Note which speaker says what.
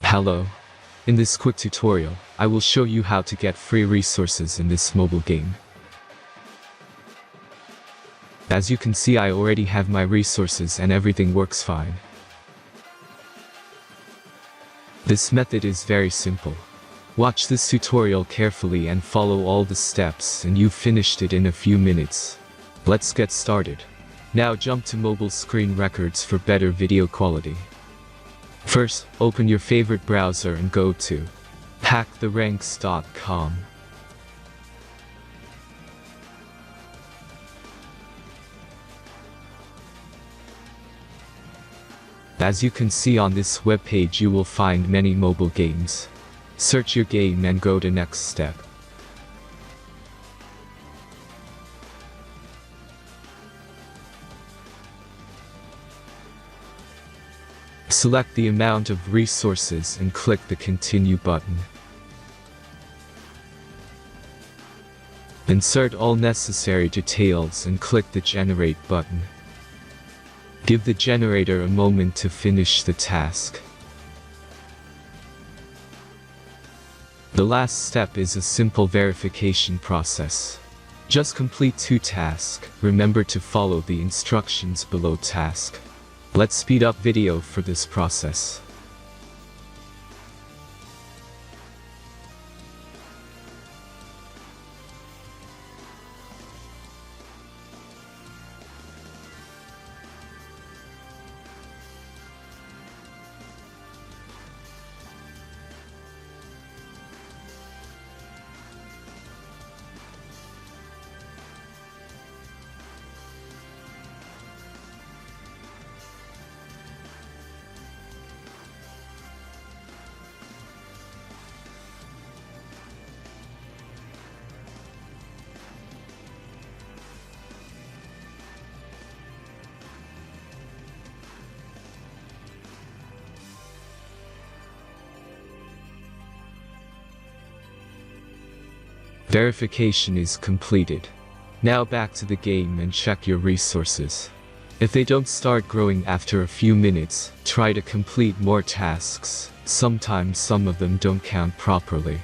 Speaker 1: Hello. In this quick tutorial, I will show you how to get free resources in this mobile game. As you can see, I already have my resources and everything works fine. This method is very simple. Watch this tutorial carefully and follow all the steps and you've finished it in a few minutes. Let's get started. Now jump to mobile screen records for better video quality. First, open your favorite browser and go to hacktheranks.com. As you can see on this webpage, you will find many mobile games. Search your game and go to next step. Select the amount of resources and click the continue button. Insert all necessary details and click the generate button. Give the generator a moment to finish the task. The last step is a simple verification process. Just complete 2 tasks. Remember to follow the instructions below task. Let's speed up video for this process. Verification is completed. Now back to the game and check your resources. If they don't start growing after a few minutes, try to complete more tasks. Sometimes some of them don't count properly.